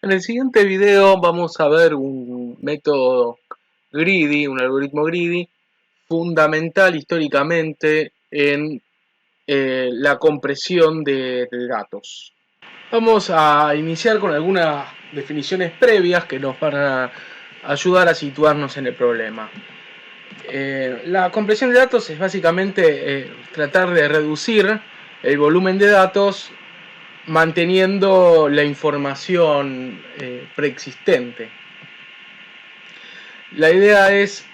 En el siguiente video vamos a ver un método greedy, un algoritmo greedy, fundamental históricamente en la compresión de datos. Vamos a iniciar con algunas definiciones previas que nos van a ayudar a situarnos en el problema. La compresión de datos es básicamente tratar de reducir el volumen de datos manteniendo la información preexistente. La idea es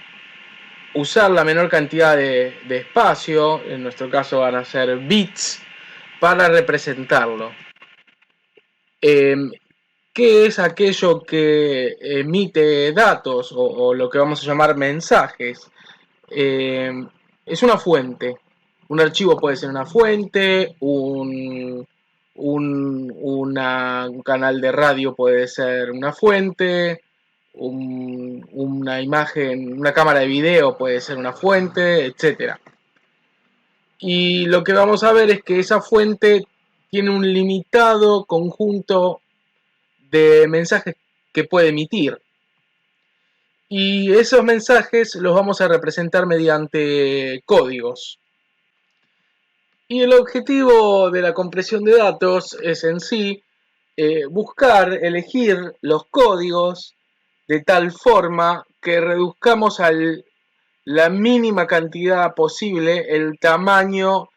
usar la menor cantidad de espacio, en nuestro caso van a ser bits, para representarlo. ¿Qué es aquello que emite datos o lo que vamos a llamar mensajes? Es una fuente. Un archivo puede ser una fuente, un canal de radio puede ser una fuente, una imagen, una cámara de video puede ser una fuente, etc. Y lo que vamos a ver es que esa fuente tiene un limitado conjunto de mensajes que puede emitir. Y esos mensajes los vamos a representar mediante códigos. Y el objetivo de la compresión de datos es en sí buscar, elegir los códigos de tal forma que reduzcamos a la mínima cantidad posible el tamaño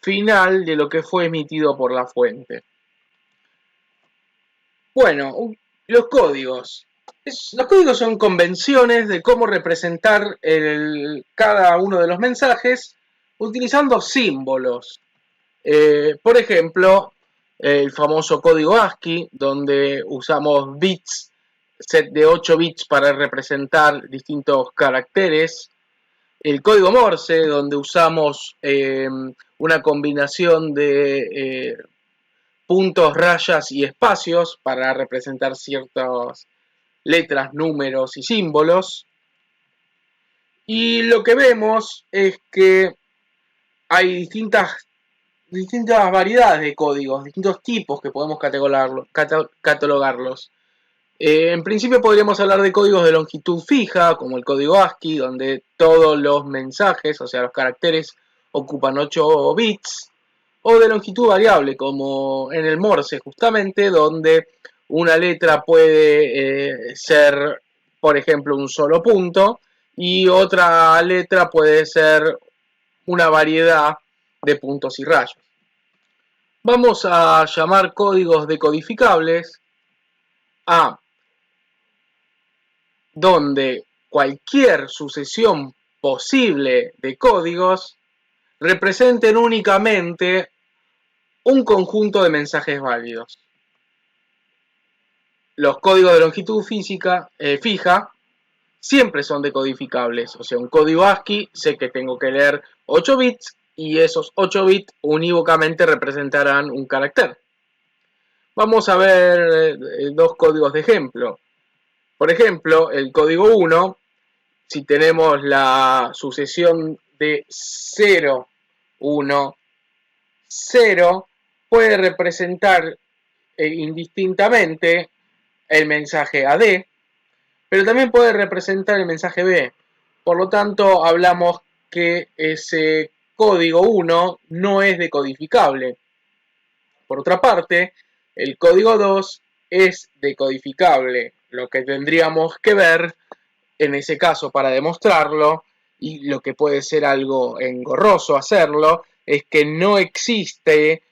final de lo que fue emitido por la fuente. Bueno, los códigos. Los códigos son convenciones de cómo representar cada uno de los mensajes utilizando símbolos. Por ejemplo, el famoso código ASCII, donde usamos bits, set de 8 bits para representar distintos caracteres. El código Morse, donde usamos una combinación de puntos, rayas y espacios para representar ciertas letras, números y símbolos. Y lo que vemos es que hay distintas variedades de códigos, distintos tipos que podemos catalogarlos. En principio podríamos hablar de códigos de longitud fija, como el código ASCII, donde todos los mensajes, o sea, los caracteres, ocupan 8 bits, o de longitud variable, como en el Morse, justamente, donde una letra puede ser, por ejemplo, un solo punto, y otra letra puede ser una variedad de puntos y rayas. Vamos a llamar códigos decodificables a donde cualquier sucesión posible de códigos representen únicamente un conjunto de mensajes válidos. Los códigos de longitud fija siempre son decodificables. O sea, un código ASCII sé que tengo que leer 8 bits y esos 8 bits unívocamente representarán un carácter. Vamos a ver dos códigos de ejemplo. Por ejemplo, el código 1, si tenemos la sucesión de 0, 1, 0, puede representar indistintamente el mensaje AD, pero también puede representar el mensaje B. Por lo tanto, hablamos que ese código 1 no es decodificable. Por otra parte, el código 2 es decodificable, lo que tendríamos que ver en ese caso para demostrarlo, y lo que puede ser algo engorroso hacerlo, es que no existe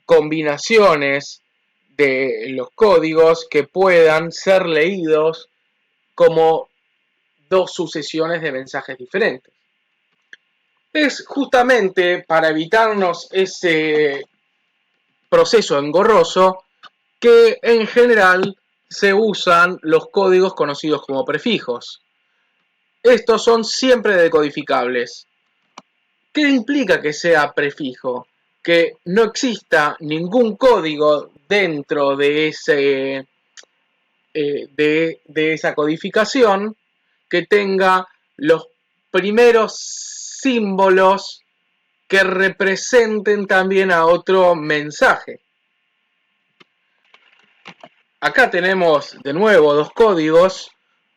combinaciones de los códigos que puedan ser leídos como dos sucesiones de mensajes diferentes. Es justamente para evitarnos ese proceso engorroso que en general se usan los códigos conocidos como prefijos. Estos son siempre decodificables. ¿Qué implica que sea prefijo? Que no exista ningún código dentro de esa codificación que tenga los primeros símbolos que representen también a otro mensaje. acá tenemos de nuevo dos códigos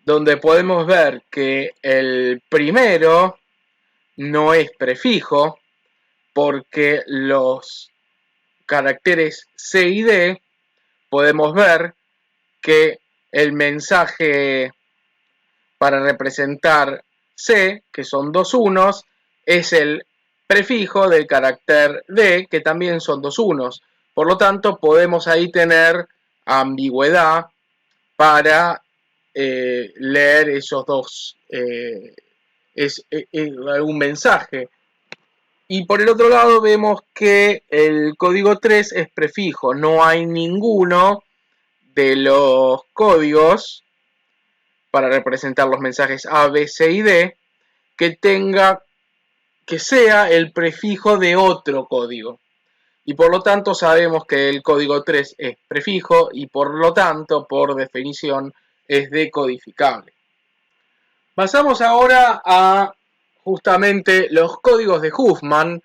donde podemos ver que el primero no es prefijo porque los caracteres C y D podemos ver que el mensaje para representar C, que son dos unos, es el prefijo del carácter D, que también son dos unos. Por lo tanto, podemos ahí tener ambigüedad para leer esos dos, algún mensaje. Y por el otro lado vemos que el código 3 es prefijo, no hay ninguno de los códigos para representar los mensajes A, B, C y D que sea el prefijo de otro código. Y por lo tanto sabemos que el código 3 es prefijo y por lo tanto, por definición, es decodificable. Pasamos ahora a justamente los códigos de Huffman,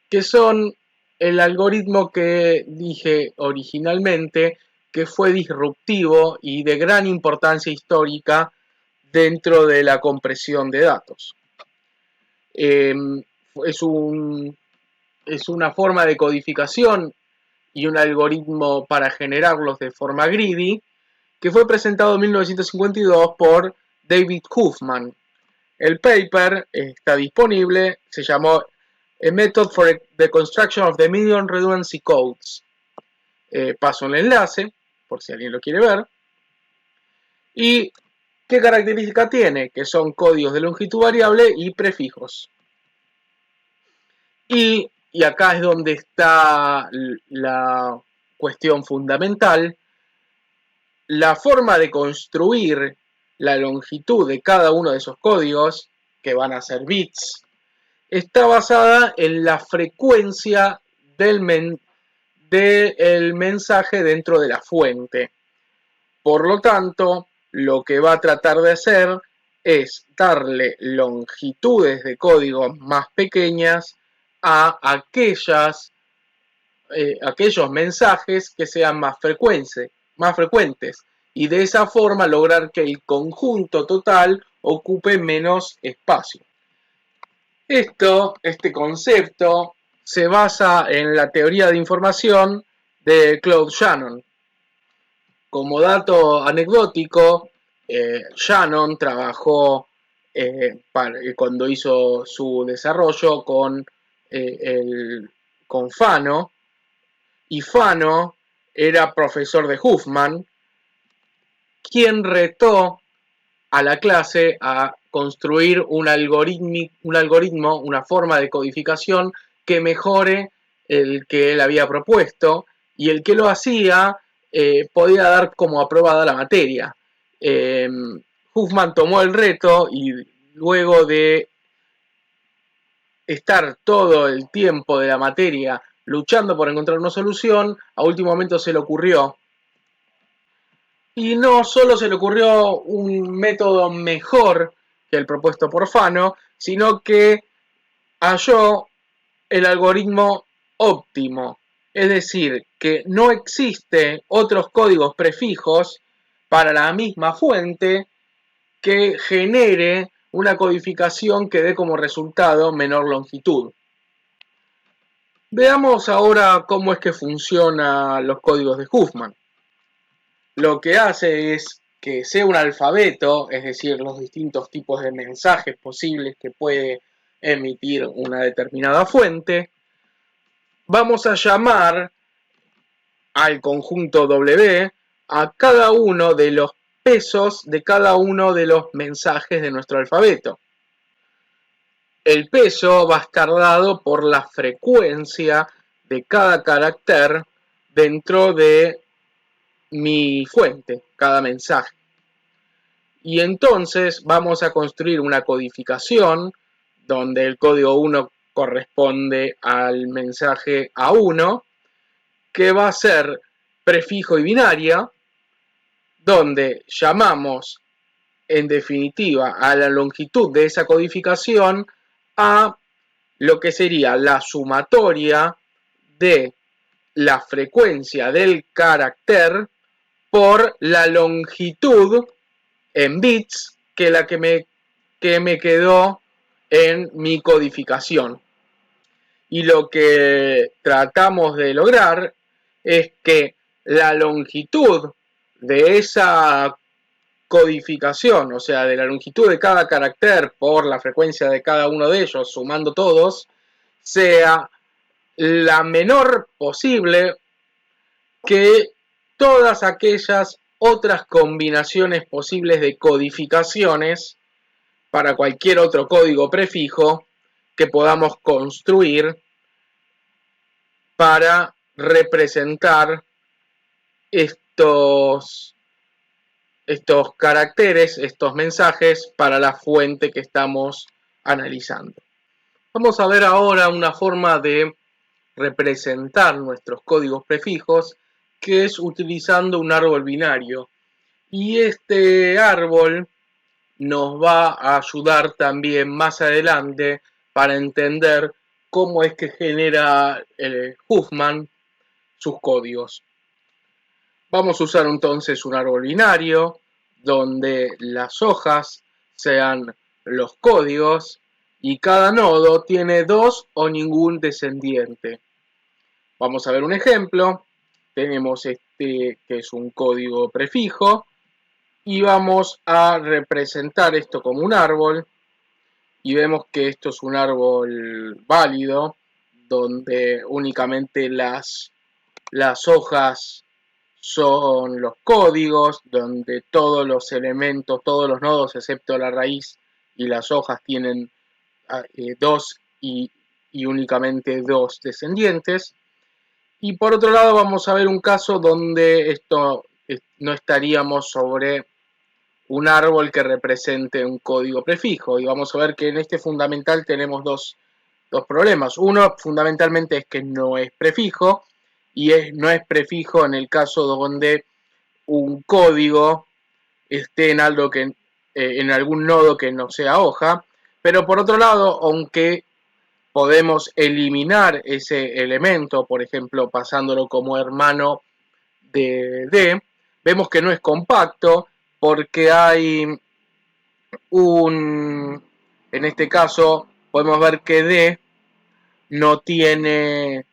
que son el algoritmo que dije originalmente, que fue disruptivo y de gran importancia histórica dentro de la compresión de datos. Es una forma de codificación y un algoritmo para generarlos de forma greedy que fue presentado en 1952 por David Huffman. El paper está disponible, se llamó A Method for the Construction of the Median Redundancy Codes. Paso el enlace, por si alguien lo quiere ver. ¿Y qué característica tiene? Que son códigos de longitud variable y prefijos. Y acá es donde está la cuestión fundamental. La forma de construir la longitud de cada uno de esos códigos, que van a ser bits, está basada en la frecuencia del mensaje dentro de la fuente. Por lo tanto, lo que va a tratar de hacer es darle longitudes de código más pequeñas a aquellos mensajes que sean más frecuentes y de esa forma lograr que el conjunto total ocupe menos espacio. Este concepto se basa en la teoría de información de Claude Shannon. Como dato anecdótico, Shannon trabajó cuando hizo su desarrollo con Fano, y Fano era profesor de Huffman, quien retó a la clase a construir un algoritmo, una forma de codificación que mejore el que él había propuesto, y el que lo hacía podía dar como aprobada la materia. Huffman tomó el reto y luego de estar todo el tiempo de la materia luchando por encontrar una solución, a último momento se le ocurrió. Y no solo se le ocurrió un método mejor que el propuesto por Fano, sino que halló el algoritmo óptimo. Es decir, que no existe otros códigos prefijos para la misma fuente que genere una codificación que dé como resultado menor longitud. Veamos ahora cómo es que funcionan los códigos de Huffman. Lo que hace es que sea un alfabeto, es decir, los distintos tipos de mensajes posibles que puede emitir una determinada fuente. Vamos a llamar al conjunto W a cada uno de los pesos de cada uno de los mensajes de nuestro alfabeto. El peso va a estar dado por la frecuencia de cada carácter dentro de mi fuente, cada mensaje. Y entonces vamos a construir una codificación donde el código 1 corresponde al mensaje A1, que va a ser prefijo y binaria, donde llamamos en definitiva a la longitud de esa codificación a lo que sería la sumatoria de la frecuencia del carácter por la longitud en bits que me quedó en mi codificación. Y lo que tratamos de lograr es que la longitud de esa codificación, o sea, de la longitud de cada carácter por la frecuencia de cada uno de ellos, sumando todos, sea la menor posible que todas aquellas otras combinaciones posibles de codificaciones para cualquier otro código prefijo que podamos construir para representar estos caracteres, estos mensajes para la fuente que estamos analizando. Vamos a ver ahora una forma de representar nuestros códigos prefijos, que es utilizando un árbol binario. Y este árbol nos va a ayudar también más adelante para entender cómo es que genera Huffman sus códigos. Vamos a usar entonces un árbol binario donde las hojas sean los códigos y cada nodo tiene 2 o ningún descendiente. Vamos a ver un ejemplo. Tenemos este que es un código prefijo y vamos a representar esto como un árbol y vemos que esto es un árbol válido donde únicamente las hojas son los códigos, donde todos los elementos, todos los nodos excepto la raíz y las hojas tienen 2 y únicamente 2 descendientes. Y por otro lado vamos a ver un caso donde esto no estaríamos sobre un árbol que represente un código prefijo. Y vamos a ver que en este fundamental tenemos dos problemas. Uno fundamentalmente es que no es prefijo y no es prefijo en el caso donde un código esté en algo que en algún nodo que no sea hoja. Pero por otro lado, aunque podemos eliminar ese elemento, por ejemplo, pasándolo como hermano de D, vemos que no es compacto porque hay en este caso, podemos ver que D no tiene,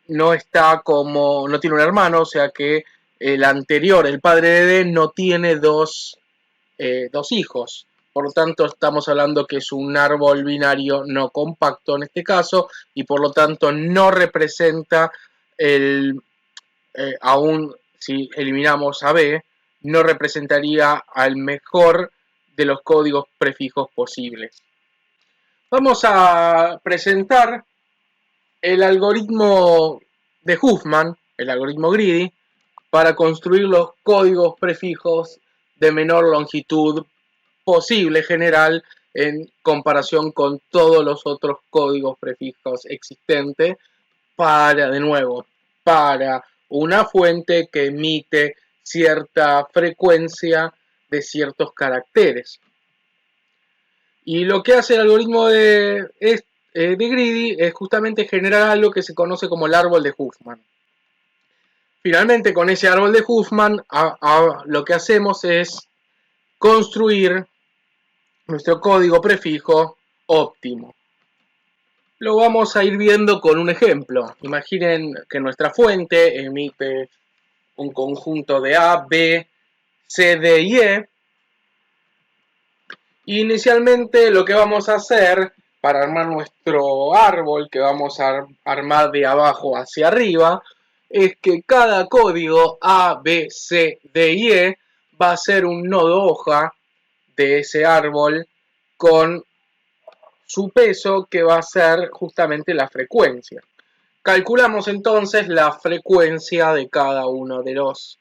no está como, no tiene un hermano, o sea que el anterior, el padre de D, no tiene dos hijos. Por lo tanto, estamos hablando que es un árbol binario no compacto en este caso y por lo tanto no representa aún si eliminamos a B, no representaría al mejor de los códigos prefijos posibles. Vamos a presentar el algoritmo de Huffman, el algoritmo greedy, para construir los códigos prefijos de menor longitud posible general en comparación con todos los otros códigos prefijos existentes para, de nuevo, para una fuente que emite cierta frecuencia de ciertos caracteres. Y lo que hace el algoritmo de Greedy es justamente generar algo que se conoce como el árbol de Huffman. Finalmente, con ese árbol de Huffman, lo que hacemos es construir nuestro código prefijo óptimo. Lo vamos a ir viendo con un ejemplo. Imaginen que nuestra fuente emite un conjunto de A, B, C, D y E. Inicialmente lo que vamos a hacer para armar nuestro árbol, que vamos a armar de abajo hacia arriba, es que cada código A, B, C, D y E va a ser un nodo hoja de ese árbol con su peso, que va a ser justamente la frecuencia. Calculamos entonces la frecuencia de cada uno de los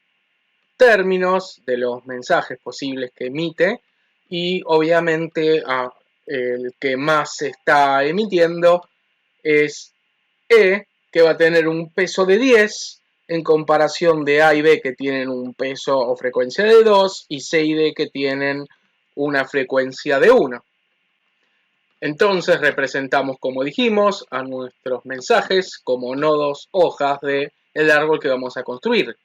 términos, de los mensajes posibles que emite, y obviamente el que más se está emitiendo es E, que va a tener un peso de 10 en comparación de A y B, que tienen un peso o frecuencia de 2, y C y D, que tienen una frecuencia de 1. Entonces representamos, como dijimos, a nuestros mensajes como nodos hojas del árbol que vamos a construir.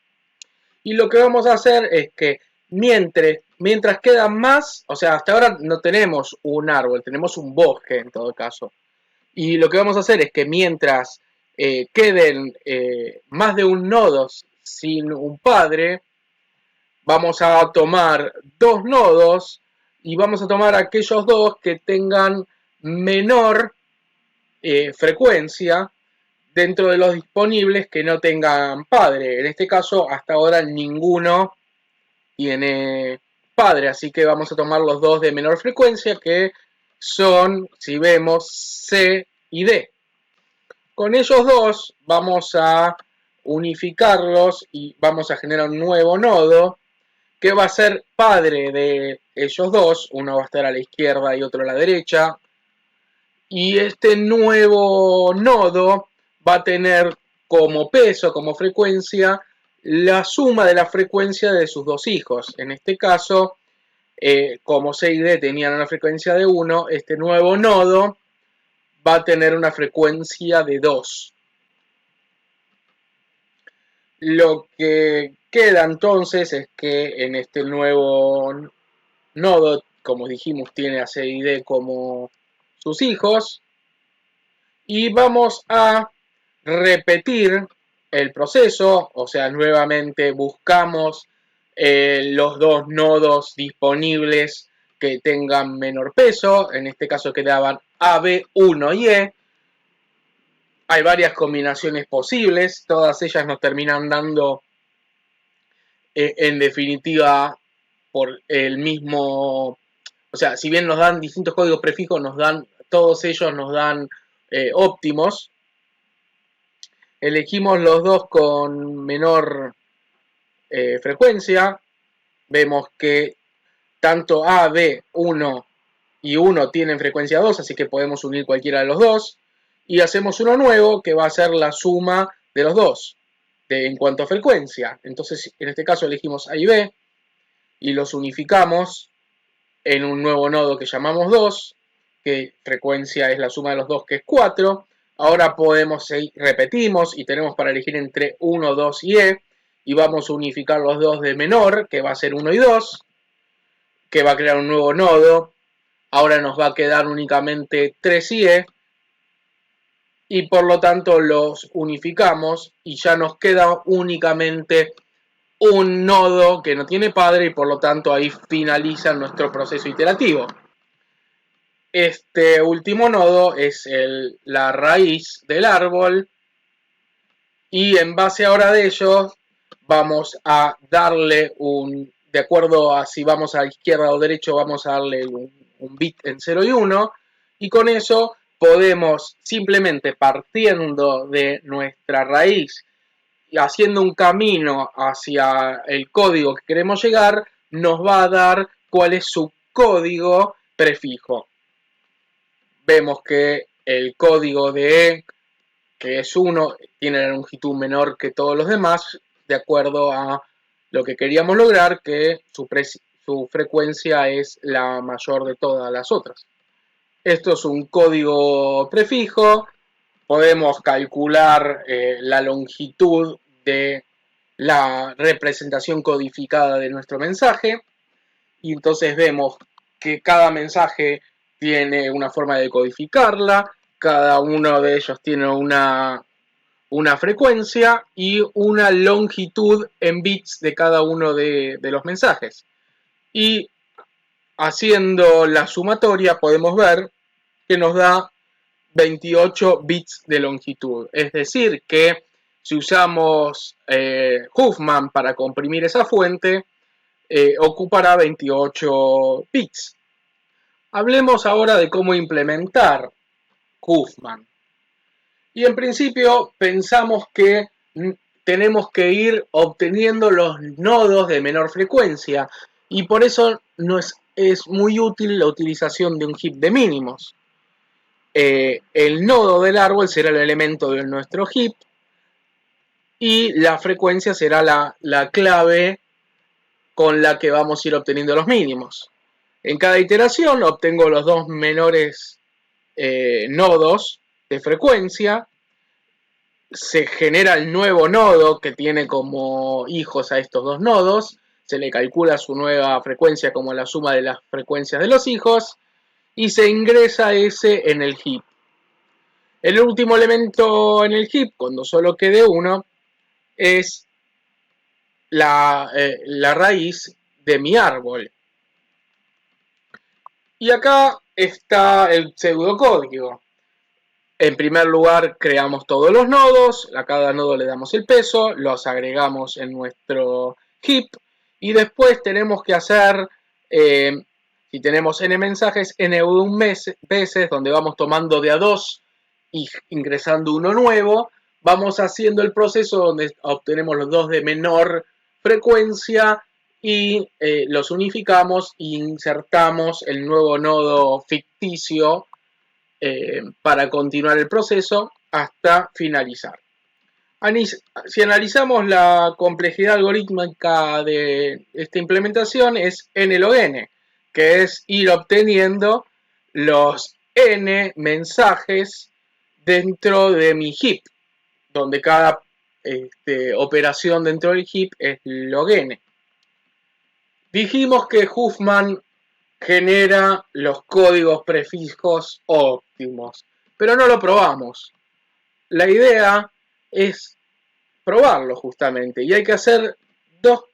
Y lo que vamos a hacer es que mientras quedan más, o sea, hasta ahora no tenemos un árbol, tenemos un bosque en todo caso. Y lo que vamos a hacer es que mientras queden más de un nodo sin un padre, vamos a tomar dos nodos y vamos a tomar aquellos dos que tengan menor frecuencia dentro de los disponibles que no tengan padre. En este caso, hasta ahora ninguno tiene padre, así que vamos a tomar los dos de menor frecuencia, que son, si vemos, C y D. Con ellos dos vamos a unificarlos y vamos a generar un nuevo nodo que va a ser padre de ellos dos. Uno va a estar a la izquierda y otro a la derecha. Y este nuevo nodo va a tener como peso, como frecuencia, la suma de la frecuencia de sus dos hijos. En este caso, como C y D tenían una frecuencia de 1, este nuevo nodo va a tener una frecuencia de 2. Lo que queda entonces es que en este nuevo nodo, como dijimos, tiene a C y D como sus hijos. Y vamos a repetir el proceso, o sea, nuevamente buscamos los dos nodos disponibles que tengan menor peso. En este caso quedaban A, B, 1 y E. Hay varias combinaciones posibles, todas ellas nos terminan dando, en definitiva, por el mismo, o sea, si bien nos dan distintos códigos prefijos, todos ellos nos dan óptimos. Elegimos los dos con menor frecuencia. Vemos que tanto A, B, 1 y 1 tienen frecuencia 2, así que podemos unir cualquiera de los dos. Y hacemos uno nuevo que va a ser la suma de los dos en cuanto a frecuencia. Entonces, en este caso elegimos A y B y los unificamos en un nuevo nodo que llamamos 2, que frecuencia es la suma de los dos, que es 4. Ahora podemos seguir, repetimos y tenemos para elegir entre 1, 2 y E. Y vamos a unificar los dos de menor, que va a ser 1 y 2, que va a crear un nuevo nodo. Ahora nos va a quedar únicamente 3 y E. Y por lo tanto los unificamos y ya nos queda únicamente un nodo que no tiene padre y por lo tanto ahí finaliza nuestro proceso iterativo. Este último nodo es la raíz del árbol y en base ahora de ellos vamos a darle de acuerdo a si vamos a izquierda o derecho, vamos a darle un bit en 0 y 1 y con eso podemos simplemente partiendo de nuestra raíz y haciendo un camino hacia el código que queremos llegar, nos va a dar cuál es su código prefijo. Vemos que el código de E, que es 1, tiene la longitud menor que todos los demás, de acuerdo a lo que queríamos lograr, que su frecuencia es la mayor de todas las otras. Esto es un código prefijo. Podemos calcular la longitud de la representación codificada de nuestro mensaje. Y entonces vemos que cada mensaje tiene una forma de codificarla, cada uno de ellos tiene una frecuencia y una longitud en bits de cada uno de los mensajes. Y haciendo la sumatoria podemos ver que nos da 28 bits de longitud. Es decir, que si usamos Huffman para comprimir esa fuente, ocupará 28 bits. Hablemos ahora de cómo implementar Huffman. Y en principio pensamos que tenemos que ir obteniendo los nodos de menor frecuencia y por eso es muy útil la utilización de un heap de mínimos. El nodo del árbol será el elemento de nuestro heap y la frecuencia será la clave con la que vamos a ir obteniendo los mínimos. En cada iteración obtengo los dos menores nodos de frecuencia, se genera el nuevo nodo que tiene como hijos a estos dos nodos, se le calcula su nueva frecuencia como la suma de las frecuencias de los hijos y se ingresa ese en el heap. El último elemento en el heap, cuando solo quede uno, es la raíz de mi árbol. Y acá está el pseudocódigo. En primer lugar, creamos todos los nodos, a cada nodo le damos el peso, los agregamos en nuestro heap y después tenemos que hacer, si tenemos n mensajes, veces donde vamos tomando de a dos y ingresando uno nuevo, vamos haciendo el proceso donde obtenemos los dos de menor frecuencia y los unificamos e insertamos el nuevo nodo ficticio para continuar el proceso hasta finalizar. Si analizamos la complejidad algorítmica de esta implementación es n log n, que es ir obteniendo los n mensajes dentro de mi heap, donde cada operación dentro del heap es log n. Dijimos que Huffman genera los códigos prefijos óptimos, pero no lo probamos. La idea es probarlo justamente y hay que hacer dos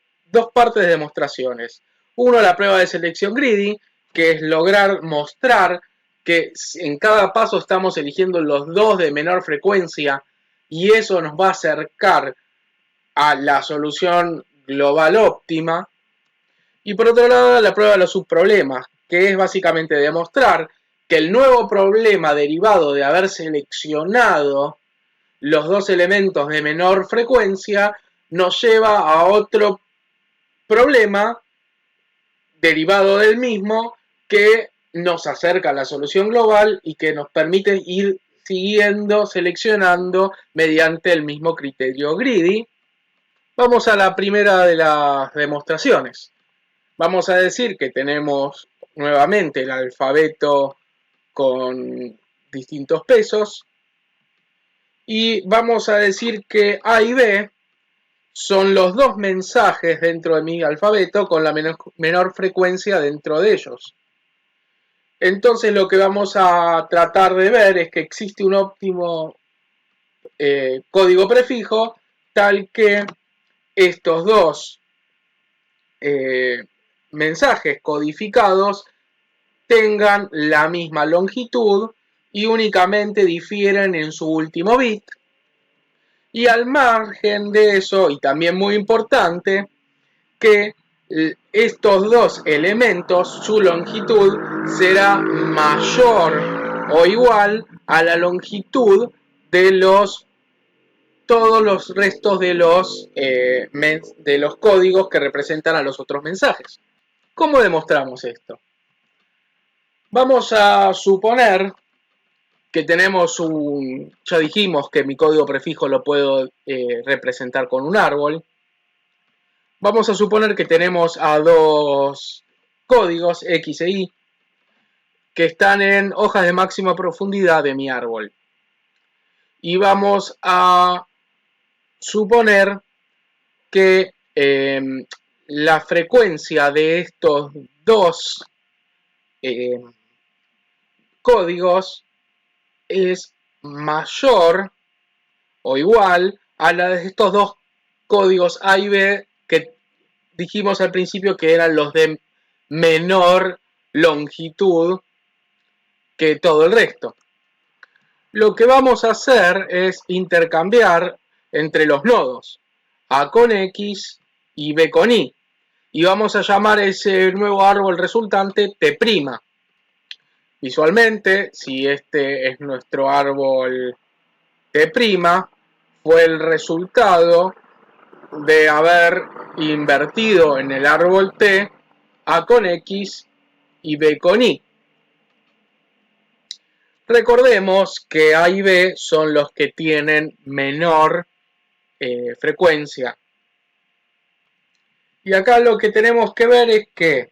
partes de demostraciones. Uno, la prueba de selección greedy, que es lograr mostrar que en cada paso estamos eligiendo los dos de menor frecuencia y eso nos va a acercar a la solución global óptima. Y por otro lado, la prueba de los subproblemas, que es básicamente demostrar que el nuevo problema derivado de haber seleccionado los dos elementos de menor frecuencia nos lleva a otro problema derivado del mismo que nos acerca a la solución global y que nos permite ir siguiendo, seleccionando mediante el mismo criterio greedy. Vamos a la primera de las demostraciones. Vamos a decir que tenemos nuevamente el alfabeto con distintos pesos y vamos a decir que A y B son los dos mensajes dentro de mi alfabeto con la menor frecuencia dentro de ellos. Entonces lo que vamos a tratar de ver es que existe un óptimo código prefijo tal que estos dos mensajes codificados tengan la misma longitud y únicamente difieren en su último bit. Y al margen de eso, y también muy importante, que estos dos elementos, su longitud será mayor o igual a la longitud de todos los restos de los códigos que representan a los otros mensajes. ¿Cómo demostramos esto? Vamos a suponer que tenemos ya dijimos que mi código prefijo lo puedo representar con un árbol. Vamos a suponer que tenemos a dos códigos X e Y que están en hojas de máxima profundidad de mi árbol. Y vamos a suponer que la frecuencia de estos dos códigos es mayor o igual a la de estos dos códigos A y B que dijimos al principio que eran los de menor longitud que todo el resto. Lo que vamos a hacer es intercambiar entre los nodos A con X y B con Y. Y vamos a llamar ese nuevo árbol resultante T'. Visualmente, si este es nuestro árbol T', fue el resultado de haber invertido en el árbol T A con X y B con Y. Recordemos que A y B son los que tienen menor frecuencia. Y acá lo que tenemos que ver es que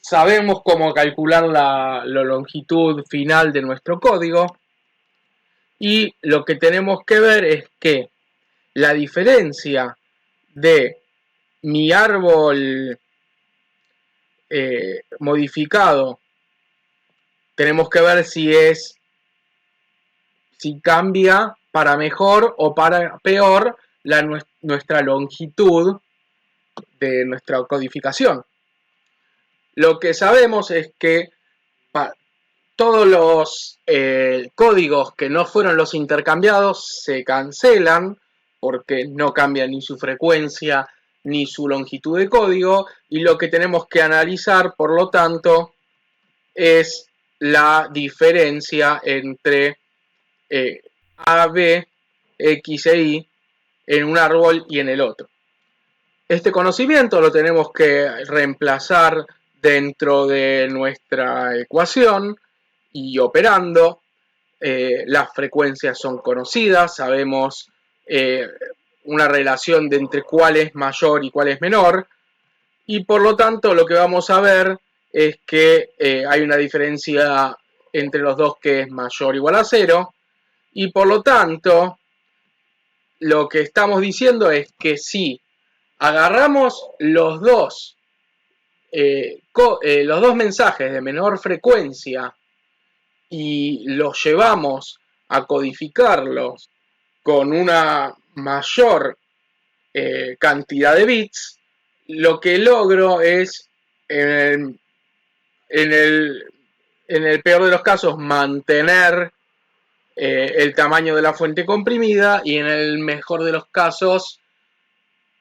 sabemos cómo calcular la longitud final de nuestro código. Y lo que tenemos que ver es que la diferencia de mi árbol modificado, tenemos que ver si cambia para mejor o para peor nuestra longitud de nuestra codificación. Lo que sabemos es que todos los códigos que no fueron los intercambiados se cancelan porque no cambia ni su frecuencia ni su longitud de código, y lo que tenemos que analizar, por lo tanto, es la diferencia entre A, B, X e Y en un árbol y en el otro. Este conocimiento lo tenemos que reemplazar dentro de nuestra ecuación y operando. Las frecuencias son conocidas, sabemos una relación de entre cuál es mayor y cuál es menor, y por lo tanto lo que vamos a ver es que hay una diferencia entre los dos que es mayor o igual a 0, y por lo tanto lo que estamos diciendo es que si agarramos los dos mensajes de menor frecuencia y los llevamos a codificarlos con una mayor cantidad de bits, lo que logro es, en el peor de los casos, mantener el tamaño de la fuente comprimida, y en el mejor de los casos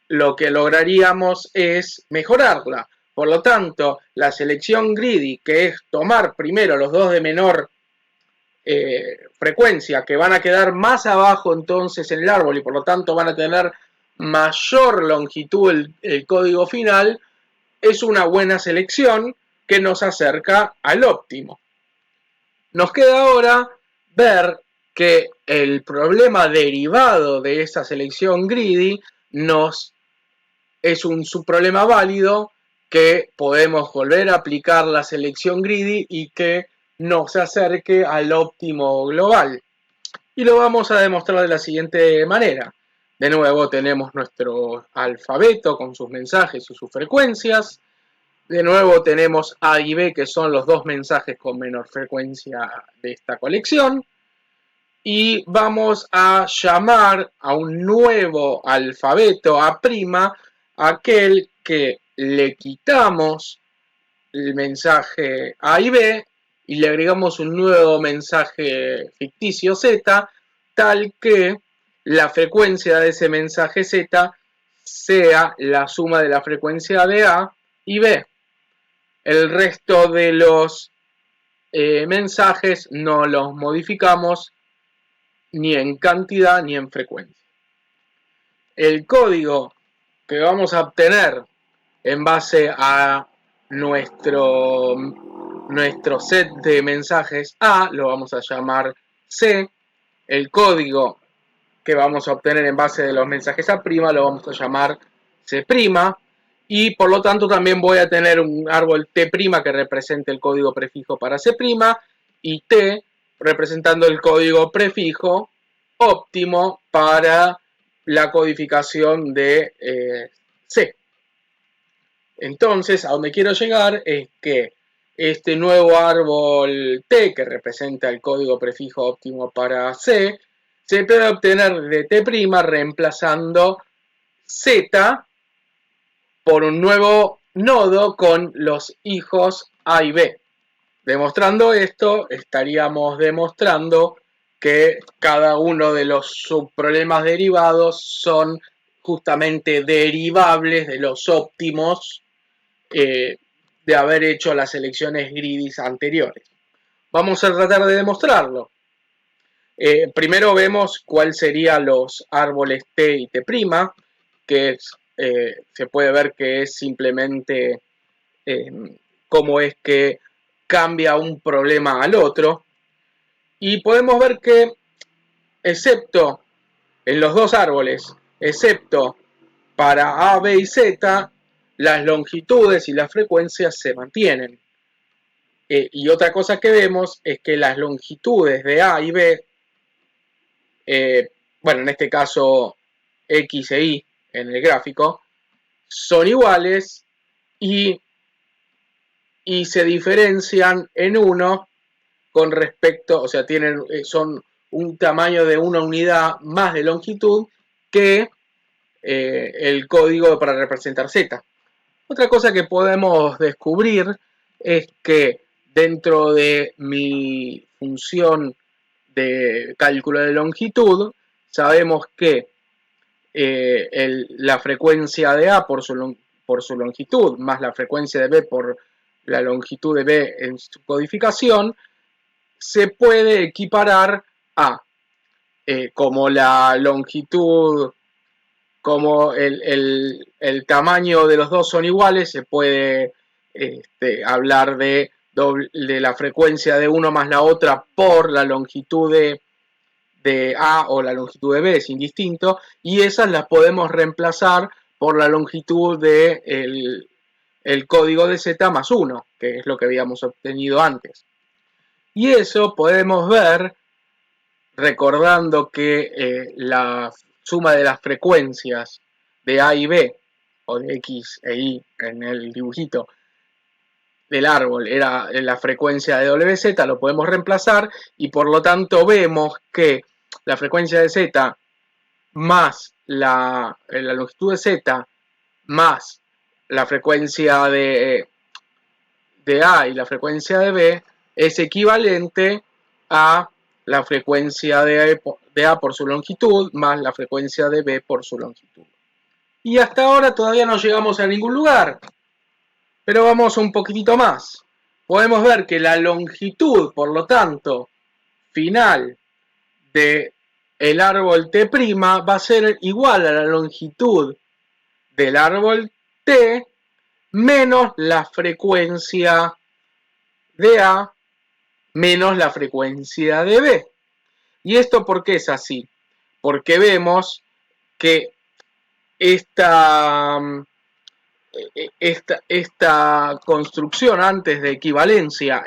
lo que lograríamos es mejorarla. Por lo tanto, la selección greedy, que es tomar primero los dos de menor frecuencia, que van a quedar más abajo entonces en el árbol y por lo tanto van a tener mayor longitud el código final, es una buena selección que nos acerca al óptimo. Nos queda ahora ver que el problema derivado de esa selección greedy es un subproblema válido, que podemos volver a aplicar la selección greedy y que nos acerque al óptimo global. Y lo vamos a demostrar de la siguiente manera. De nuevo tenemos nuestro alfabeto con sus mensajes y sus frecuencias. De nuevo tenemos A y B, que son los dos mensajes con menor frecuencia de esta colección. Y vamos a llamar a un nuevo alfabeto A', aquel que le quitamos el mensaje A y B y le agregamos un nuevo mensaje ficticio Z, tal que la frecuencia de ese mensaje Z sea la suma de la frecuencia de A y B. El resto de los mensajes no los modificamos ni en cantidad ni en frecuencia. El código que vamos a obtener en base a nuestro set de mensajes A lo vamos a llamar C. El código que vamos a obtener en base de los mensajes A' lo vamos a llamar C'. Y por lo tanto también voy a tener un árbol T' que represente el código prefijo para C', y T representando el código prefijo óptimo para la codificación de C. Entonces, a donde quiero llegar es que este nuevo árbol T, que representa el código prefijo óptimo para C, se puede obtener de T' reemplazando Z por un nuevo nodo con los hijos A y B. Demostrando esto, estaríamos demostrando que cada uno de los subproblemas derivados son justamente derivables de los óptimos de haber hecho las selecciones greedy anteriores. Vamos a tratar de demostrarlo. Primero vemos cuáles serían los árboles T y T', que se puede ver que es simplemente cómo es que cambia un problema al otro. Y podemos ver que, excepto en los dos árboles, excepto para A, B y Z, las longitudes y las frecuencias se mantienen. Y otra cosa que vemos es que las longitudes de A y B bueno, en este caso X e Y en el gráfico, son iguales y se diferencian en uno con respecto, o sea, son un tamaño de una unidad más de longitud que el código para representar Z. Otra cosa que podemos descubrir es que dentro de mi función de cálculo de longitud, sabemos que la frecuencia de A por su longitud más la frecuencia de B por la longitud de B en su codificación se puede equiparar a como la longitud, como el tamaño de los dos son iguales, se puede hablar de la frecuencia de uno más la otra por la longitud de A o la longitud de B, es indistinto, y esas las podemos reemplazar por la longitud de el código de Z más 1, que es lo que habíamos obtenido antes. Y eso podemos ver recordando que la suma de las frecuencias de A y B, o de X e Y en el dibujito del árbol, era la frecuencia de WZ, lo podemos reemplazar y por lo tanto vemos que la frecuencia de Z más la longitud de Z más la frecuencia de A y la frecuencia de B es equivalente a la frecuencia de A por su longitud más la frecuencia de B por su longitud. Y hasta ahora todavía no llegamos a ningún lugar, pero vamos un poquitito más. Podemos ver que la longitud, por lo tanto, final de el árbol T' va a ser igual a la longitud del árbol T menos la frecuencia de A menos la frecuencia de B. ¿Y esto por qué es así? Porque vemos que esta construcción antes de equivalencia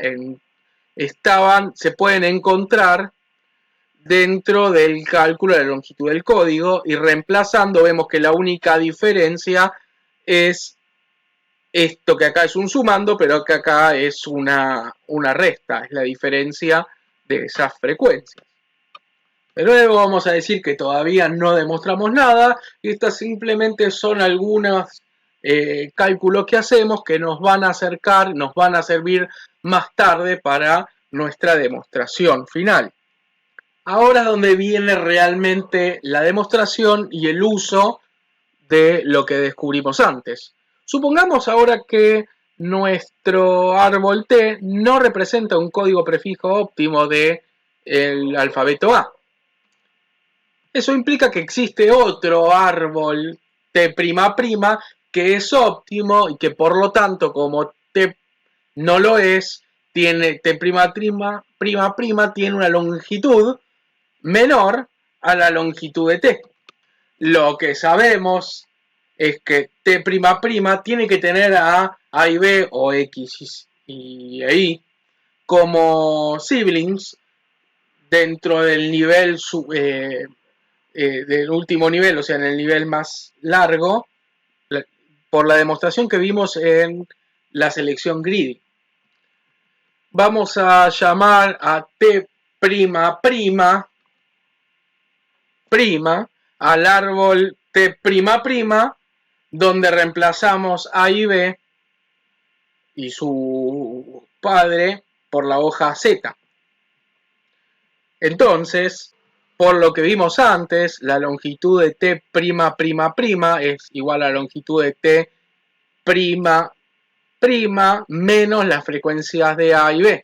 se pueden encontrar dentro del cálculo de la longitud del código y reemplazando vemos que la única diferencia es esto que acá es un sumando, pero que acá es una resta, es la diferencia de esas frecuencias. De nuevo vamos a decir que todavía no demostramos nada y estas simplemente son algunos cálculos que hacemos que nos van a acercar, nos van a servir más tarde para nuestra demostración final. Ahora es donde viene realmente la demostración y el uso de lo que descubrimos antes. Supongamos ahora que nuestro árbol T no representa un código prefijo óptimo del alfabeto A. Eso implica que existe otro árbol T' que es óptimo y que por lo tanto, como T no lo es, tiene T', tiene una longitud menor a la longitud de T. Lo que sabemos es que T'' tiene que tener a y B o X y Y como siblings dentro del nivel del último nivel, o sea, en el nivel más largo, por la demostración que vimos en la selección greedy. Vamos a llamar a T' al árbol T', donde reemplazamos A y B y su padre por la hoja Z. Entonces, por lo que vimos antes, la longitud de T', es igual a la longitud de T', menos las frecuencias de A y B.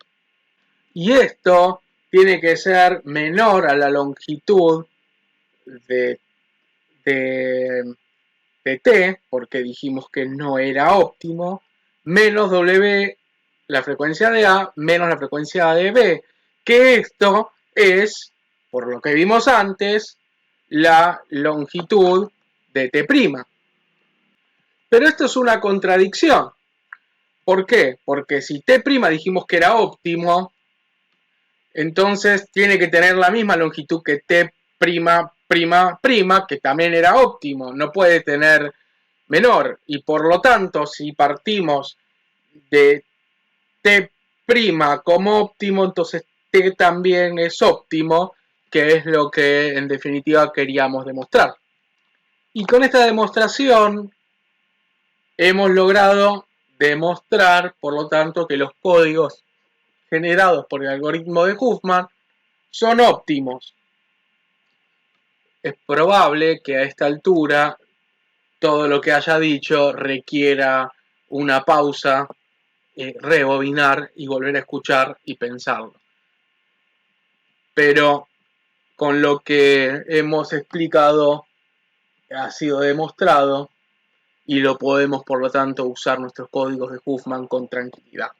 Y esto tiene que ser menor a la longitud de T, porque dijimos que no era óptimo, menos W, la frecuencia de A, menos la frecuencia de B, que esto es, por lo que vimos antes, la longitud de T'. Pero esto es una contradicción. ¿Por qué? Porque si T' dijimos que era óptimo, entonces tiene que tener la misma longitud que T', prima, prima, prima, que también era óptimo, no puede tener menor. Y por lo tanto, si partimos de T' como óptimo, entonces T también es óptimo, que es lo que en definitiva queríamos demostrar. Y con esta demostración hemos logrado demostrar, por lo tanto, que los códigos generados por el algoritmo de Huffman son óptimos. Es probable que a esta altura todo lo que haya dicho requiera una pausa, rebobinar y volver a escuchar y pensarlo. Pero con lo que hemos explicado ha sido demostrado y lo podemos por lo tanto usar nuestros códigos de Huffman con tranquilidad.